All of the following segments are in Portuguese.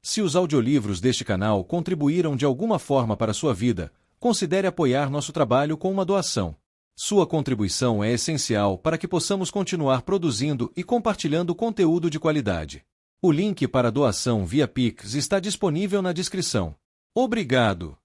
Se os audiolivros deste canal contribuíram de alguma forma para a sua vida, considere apoiar nosso trabalho com uma doação. Sua contribuição é essencial para que possamos continuar produzindo e compartilhando conteúdo de qualidade. O link para a doação via Pix está disponível na descrição. Obrigado!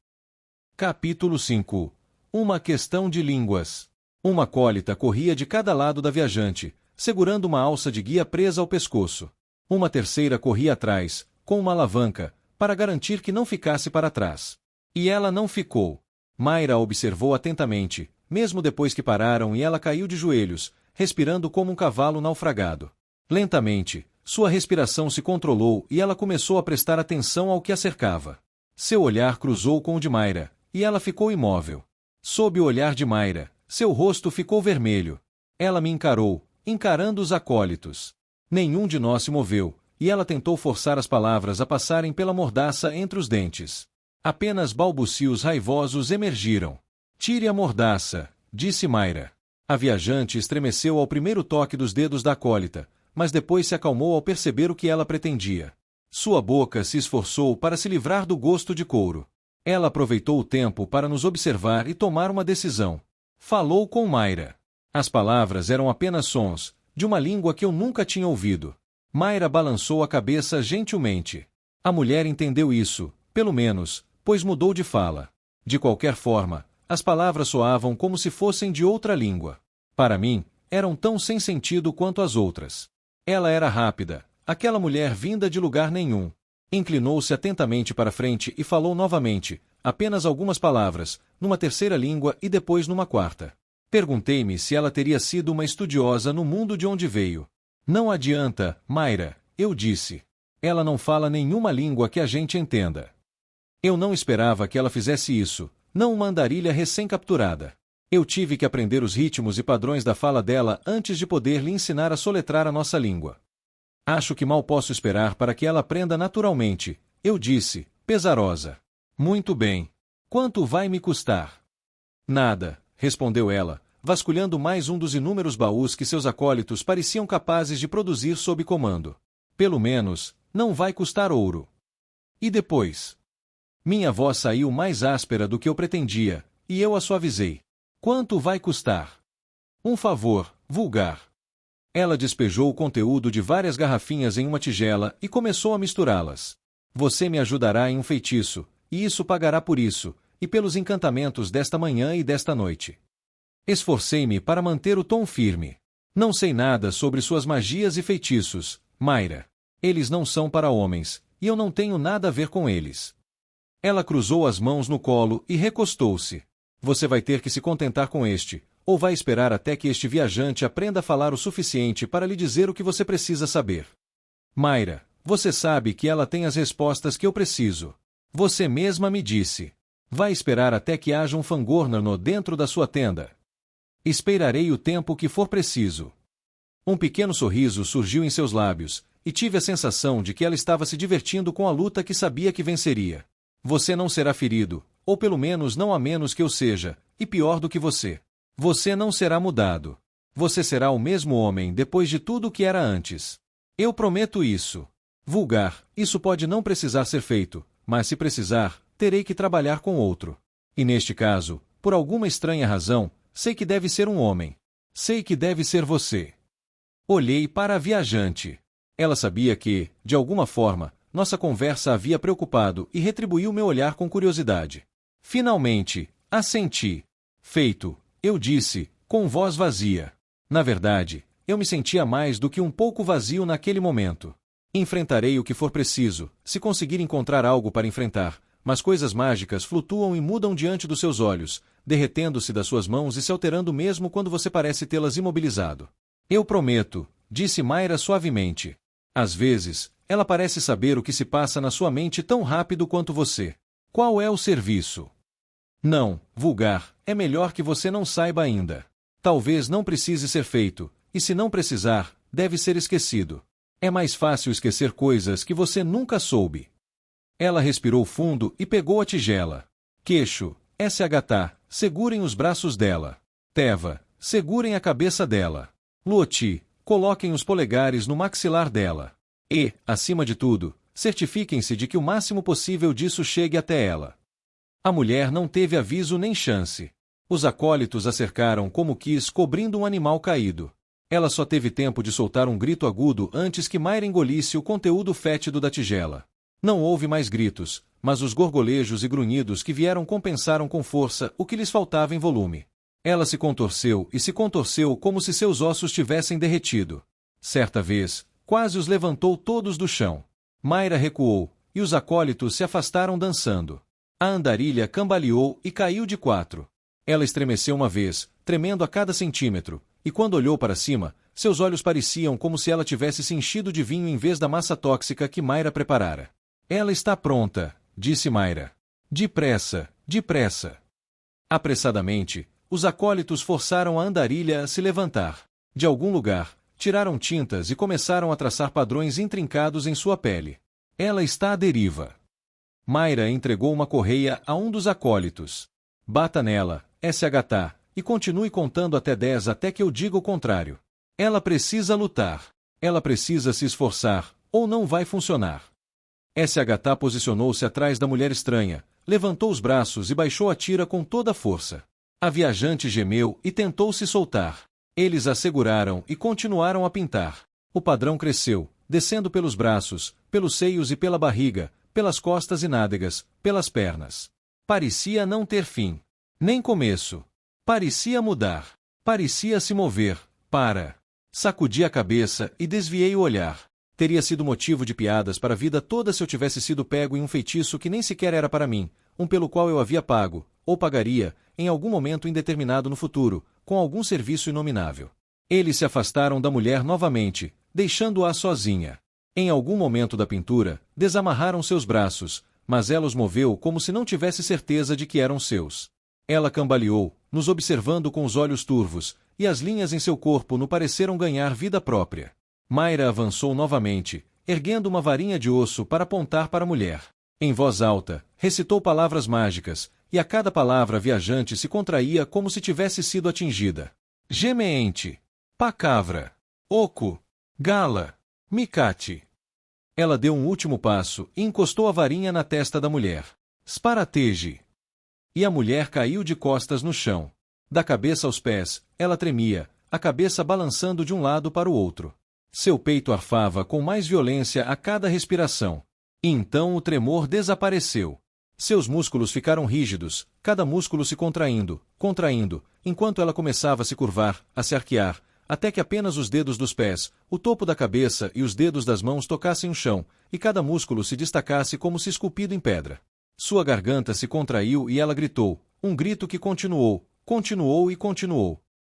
Capítulo 5. Uma questão de línguas. Uma acólita corria de cada lado da viajante, segurando uma alça de guia presa ao pescoço. Uma terceira corria atrás, com uma alavanca, para garantir que não ficasse para trás. E ela não ficou. Mayra observou atentamente, mesmo depois que pararam, e ela caiu de joelhos, respirando como um cavalo naufragado. Lentamente, sua respiração se controlou e ela começou a prestar atenção ao que a cercava. Seu olhar cruzou com o de Mayra, e ela ficou imóvel. Sob o olhar de Mayra, seu rosto ficou vermelho. Ela me encarou, encarando os acólitos. Nenhum de nós se moveu, e ela tentou forçar as palavras a passarem pela mordaça entre os dentes. Apenas balbucios raivosos emergiram. Tire a mordaça, disse Mayra. A viajante estremeceu ao primeiro toque dos dedos da acólita, mas depois se acalmou ao perceber o que ela pretendia. Sua boca se esforçou para se livrar do gosto de couro. Ela aproveitou o tempo para nos observar e tomar uma decisão. Falou com Mayra. As palavras eram apenas sons, de uma língua que eu nunca tinha ouvido. Mayra balançou a cabeça gentilmente. A mulher entendeu isso, pelo menos, pois mudou de fala. De qualquer forma, as palavras soavam como se fossem de outra língua. Para mim, eram tão sem sentido quanto as outras. Ela era rápida, aquela mulher vinda de lugar nenhum. Inclinou-se atentamente para frente e falou novamente, apenas algumas palavras, numa terceira língua e depois numa quarta. Perguntei-me se ela teria sido uma estudiosa no mundo de onde veio. Não adianta, Mayra, eu disse. Ela não fala nenhuma língua que a gente entenda. Eu não esperava que ela fizesse isso, não uma andarilha recém-capturada. Eu tive que aprender os ritmos e padrões da fala dela antes de poder lhe ensinar a soletrar a nossa língua. Acho que mal posso esperar para que ela aprenda naturalmente, eu disse, pesarosa. Muito bem. Quanto vai me custar? Nada, respondeu ela, vasculhando mais um dos inúmeros baús que seus acólitos pareciam capazes de produzir sob comando. Pelo menos, não vai custar ouro. E depois? Minha voz saiu mais áspera do que eu pretendia, e eu a suavizei. Quanto vai custar? Um favor, vulgar. Ela despejou o conteúdo de várias garrafinhas em uma tigela e começou a misturá-las. Você me ajudará em um feitiço, e isso pagará por isso, e pelos encantamentos desta manhã e desta noite. Esforcei-me para manter o tom firme. Não sei nada sobre suas magias e feitiços, Mayra. Eles não são para homens, e eu não tenho nada a ver com eles. Ela cruzou as mãos no colo e recostou-se. Você vai ter que se contentar com este, ou vai esperar até que este viajante aprenda a falar o suficiente para lhe dizer o que você precisa saber. Mayra, você sabe que ela tem as respostas que eu preciso. Você mesma me disse. Vai esperar até que haja um fangornano dentro da sua tenda. Esperarei o tempo que for preciso. Um pequeno sorriso surgiu em seus lábios, e tive a sensação de que ela estava se divertindo com a luta que sabia que venceria. Você não será ferido, ou pelo menos não a menos que eu seja, e pior do que você. Você não será mudado. Você será o mesmo homem depois de tudo o que era antes. Eu prometo isso. Vulgar, isso pode não precisar ser feito, mas se precisar, terei que trabalhar com outro. E neste caso, por alguma estranha razão, sei que deve ser um homem. Sei que deve ser você. Olhei para a viajante. Ela sabia que, de alguma forma, nossa conversa a havia preocupado e retribuiu meu olhar com curiosidade. Finalmente, assenti. Feito, eu disse, com voz vazia. Na verdade, eu me sentia mais do que um pouco vazio naquele momento. Enfrentarei o que for preciso, se conseguir encontrar algo para enfrentar, mas coisas mágicas flutuam e mudam diante dos seus olhos, derretendo-se das suas mãos e se alterando mesmo quando você parece tê-las imobilizado. Eu prometo, disse Mayra suavemente. Às vezes, ela parece saber o que se passa na sua mente tão rápido quanto você. Qual é o serviço? Não, vulgar, é melhor que você não saiba ainda. Talvez não precise ser feito, e se não precisar, deve ser esquecido. É mais fácil esquecer coisas que você nunca soube. Ela respirou fundo e pegou a tigela. Queixo, SHT, segurem os braços dela. Teva, segurem a cabeça dela. Luoti, coloquem os polegares no maxilar dela. E, acima de tudo, certifiquem-se de que o máximo possível disso chegue até ela. A mulher não teve aviso nem chance. Os acólitos a cercaram como quis, cobrindo um animal caído. Ela só teve tempo de soltar um grito agudo antes que Mayra engolisse o conteúdo fétido da tigela. Não houve mais gritos, mas os gorgolejos e grunhidos que vieram compensaram com força o que lhes faltava em volume. Ela se contorceu como se seus ossos tivessem derretido. Certa vez, quase os levantou todos do chão. Mayra recuou, e os acólitos se afastaram dançando. A andarilha cambaleou e caiu de 4. Ela estremeceu uma vez, tremendo a cada centímetro, e quando olhou para cima, seus olhos pareciam como se ela tivesse se enchido de vinho em vez da massa tóxica que Mayra preparara. Ela está pronta, disse Mayra. Depressa, depressa. Apressadamente, os acólitos forçaram a andarilha a se levantar. De algum lugar, tiraram tintas e começaram a traçar padrões intrincados em sua pele. Ela está à deriva. Mayra entregou uma correia a um dos acólitos. Bata nela, SHT, e continue contando até 10 até que eu diga o contrário. Ela precisa lutar. Ela precisa se esforçar, ou não vai funcionar. SHT posicionou-se atrás da mulher estranha, levantou os braços e baixou a tira com toda a força. A viajante gemeu e tentou se soltar. Eles a seguraram e continuaram a pintar. O padrão cresceu, descendo pelos braços, pelos seios e pela barriga, pelas costas e nádegas, pelas pernas. Parecia não ter fim. Nem começo. Parecia mudar. Parecia se mover. Sacudi a cabeça e desviei o olhar. Teria sido motivo de piadas para a vida toda se eu tivesse sido pego em um feitiço que nem sequer era para mim, um pelo qual eu havia pago, ou pagaria, em algum momento indeterminado no futuro, com algum serviço inominável. Eles se afastaram da mulher novamente, deixando-a sozinha. Em algum momento da pintura, desamarraram seus braços, mas ela os moveu como se não tivesse certeza de que eram seus. Ela cambaleou, nos observando com os olhos turvos, e as linhas em seu corpo no pareceram ganhar vida própria. Mayra avançou novamente, erguendo uma varinha de osso para apontar para a mulher. Em voz alta, recitou palavras mágicas, e a cada palavra a viajante se contraía como se tivesse sido atingida. Gemeente. Pacavra. Oco. Gala. Micate. Ela deu um último passo e encostou a varinha na testa da mulher. Sparatege. E a mulher caiu de costas no chão. Da cabeça aos pés, ela tremia, a cabeça balançando de um lado para o outro. Seu peito arfava com mais violência a cada respiração. E então o tremor desapareceu. Seus músculos ficaram rígidos, cada músculo se contraindo, enquanto ela começava a se curvar, a se arquear, até que apenas os dedos dos pés, o topo da cabeça e os dedos das mãos tocassem o chão, e cada músculo se destacasse como se esculpido em pedra. Sua garganta se contraiu e ela gritou, um grito que continuou.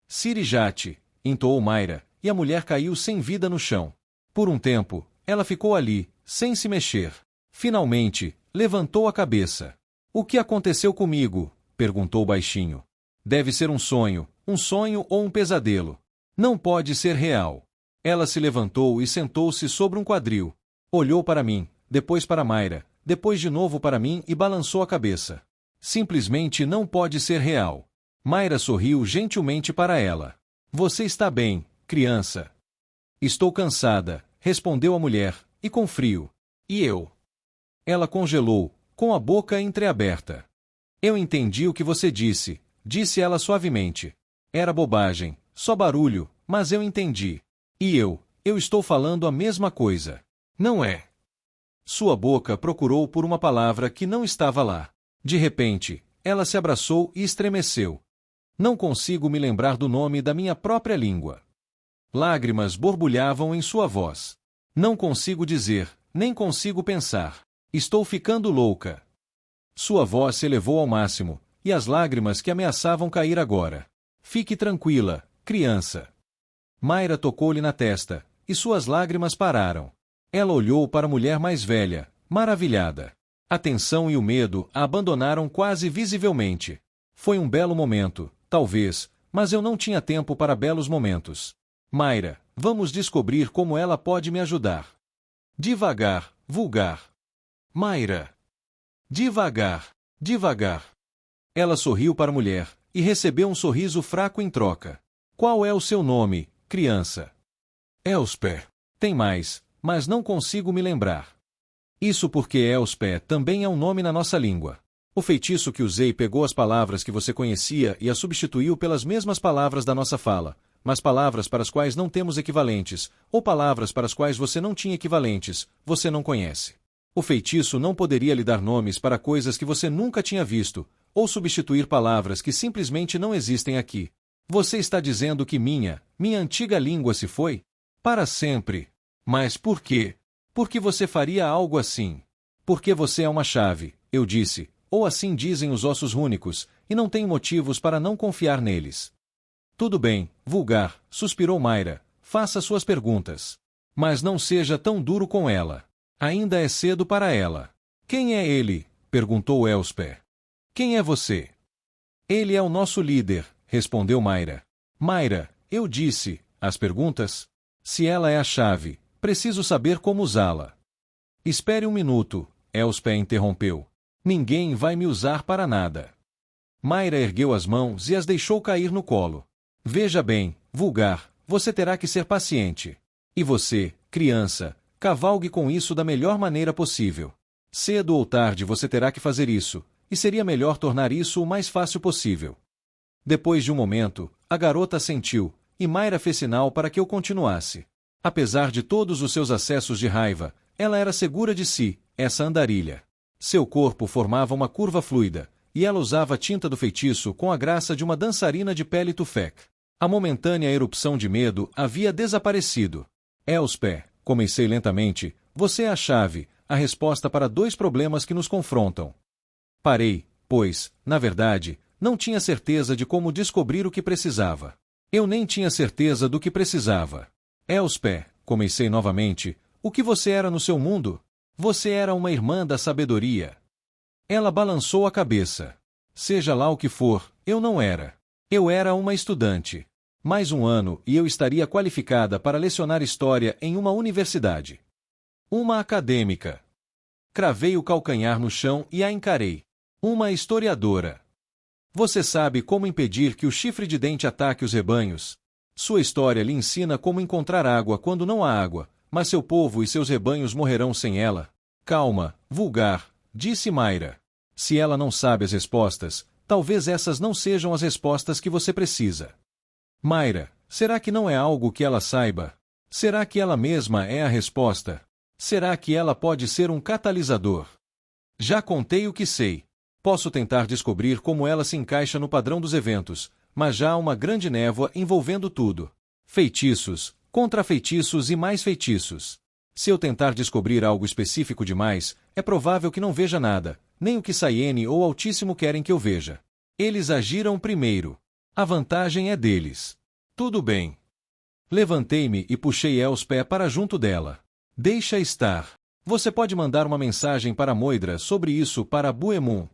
Sirijate, entoou Mayra, e a mulher caiu sem vida no chão. Por um tempo, ela ficou ali, sem se mexer. Finalmente, levantou a cabeça. O que aconteceu comigo? Perguntou baixinho. Deve ser um sonho ou um pesadelo. Não pode ser real. Ela se levantou e sentou-se sobre um quadril. Olhou para mim, depois para Mayra, depois de novo para mim e balançou a cabeça. Simplesmente não pode ser real. Mayra sorriu gentilmente para ela. Você está bem, criança? Estou cansada, respondeu a mulher, e com frio. E eu? Ela congelou, com a boca entreaberta. Eu entendi o que você disse, disse ela suavemente. Era bobagem, só barulho, mas eu entendi. E eu estou falando a mesma coisa. Não é? Sua boca procurou por uma palavra que não estava lá. De repente, ela se abraçou e estremeceu. Não consigo me lembrar do nome da minha própria língua. Lágrimas borbulhavam em sua voz. Não consigo dizer, nem consigo pensar. Estou ficando louca. Sua voz se elevou ao máximo, e as lágrimas que ameaçavam cair agora. Fique tranquila, criança. Mayra tocou-lhe na testa, e suas lágrimas pararam. Ela olhou para a mulher mais velha, maravilhada. A tensão e o medo a abandonaram quase visivelmente. Foi um belo momento, talvez, mas eu não tinha tempo para belos momentos. Mayra, vamos descobrir como ela pode me ajudar. Devagar, vulgar. Mayra. Devagar, devagar. Ela sorriu para a mulher, e recebeu um sorriso fraco em troca. Qual é o seu nome, criança? Elsper. Tem mais, mas não consigo me lembrar. Isso porque Elspeth também é um nome na nossa língua. O feitiço que usei pegou as palavras que você conhecia e as substituiu pelas mesmas palavras da nossa fala, mas palavras para as quais não temos equivalentes, ou palavras para as quais você não tinha equivalentes, você não conhece. O feitiço não poderia lhe dar nomes para coisas que você nunca tinha visto, ou substituir palavras que simplesmente não existem aqui. Você está dizendo que minha antiga língua se foi? Para sempre. Mas por quê? Por que você faria algo assim? Porque você é uma chave, eu disse, ou assim dizem os ossos rúnicos, e não tenho motivos para não confiar neles. Tudo bem, vulgar, suspirou Mayra, faça suas perguntas. Mas não seja tão duro com ela. Ainda é cedo para ela. Quem é ele? Perguntou Elspeth. Quem é você? Ele é o nosso líder, respondeu Mayra. Mayra, eu disse, as perguntas? Se ela é a chave, preciso saber como usá-la. Espere um minuto, Elspeth interrompeu. Ninguém vai me usar para nada. Mayra ergueu as mãos e as deixou cair no colo. Veja bem, vulgar, você terá que ser paciente. E você, criança, cavalgue com isso da melhor maneira possível. Cedo ou tarde você terá que fazer isso, e seria melhor tornar isso o mais fácil possível. Depois de um momento, a garota assentiu, e Mayra fez sinal para que eu continuasse. Apesar de todos os seus acessos de raiva, ela era segura de si, essa andarilha. Seu corpo formava uma curva fluida, e ela usava a tinta do feitiço com a graça de uma dançarina de pele tufec. A momentânea erupção de medo havia desaparecido. Elspeth, comecei lentamente, você é a chave, a resposta para dois problemas que nos confrontam. Parei, pois, na verdade, não tinha certeza de como descobrir o que precisava. Eu nem tinha certeza do que precisava. Elspeth, comecei novamente, o que você era no seu mundo? Você era uma irmã da sabedoria. Ela balançou a cabeça. Seja lá o que for, eu não era. Eu era uma estudante. Mais um ano e eu estaria qualificada para lecionar história em uma universidade. Uma acadêmica. Cravei o calcanhar no chão e a encarei. Uma historiadora. Você sabe como impedir que o chifre de dente ataque os rebanhos? Sua história lhe ensina como encontrar água quando não há água, mas seu povo e seus rebanhos morrerão sem ela. Calma, vulgar, disse Mayra. Se ela não sabe as respostas, talvez essas não sejam as respostas que você precisa. Mayra, será que não é algo que ela saiba? Será que ela mesma é a resposta? Será que ela pode ser um catalisador? Já contei o que sei. Posso tentar descobrir como ela se encaixa no padrão dos eventos, mas já há uma grande névoa envolvendo tudo. Feitiços, contra-feitiços e mais feitiços. Se eu tentar descobrir algo específico demais, é provável que não veja nada, nem o que Sayene ou Altíssimo querem que eu veja. Eles agiram primeiro. A vantagem é deles. Tudo bem. Levantei-me e puxei Elspeth para junto dela. Deixa estar. Você pode mandar uma mensagem para Moidra sobre isso para Buemun.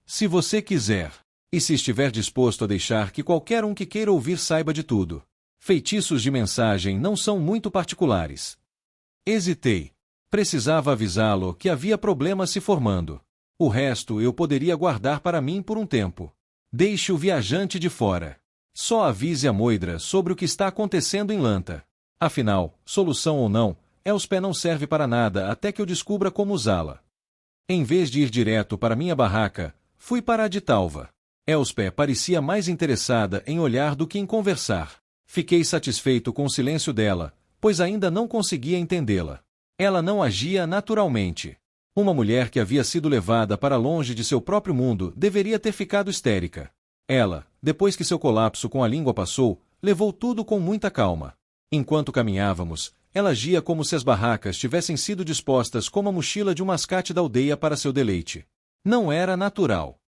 Se você quiser. E se estiver disposto a deixar que qualquer um que queira ouvir saiba de tudo. Feitiços de mensagem não são muito particulares. Hesitei. Precisava avisá-lo que havia problemas se formando. O resto eu poderia guardar para mim por um tempo. Deixe o viajante de fora. Só avise a Moidra sobre o que está acontecendo em Lanta. Afinal, solução ou não, Elspeth não serve para nada até que eu descubra como usá-la. Em vez de ir direto para minha barraca, fui para a de Talva. Elspeth parecia mais interessada em olhar do que em conversar. Fiquei satisfeito com o silêncio dela, pois ainda não conseguia entendê-la. Ela não agia naturalmente. Uma mulher que havia sido levada para longe de seu próprio mundo deveria ter ficado histérica. Ela, depois que seu colapso com a língua passou, levou tudo com muita calma. Enquanto caminhávamos, ela agia como se as barracas tivessem sido dispostas como a mochila de um mascate da aldeia para seu deleite. Não era natural.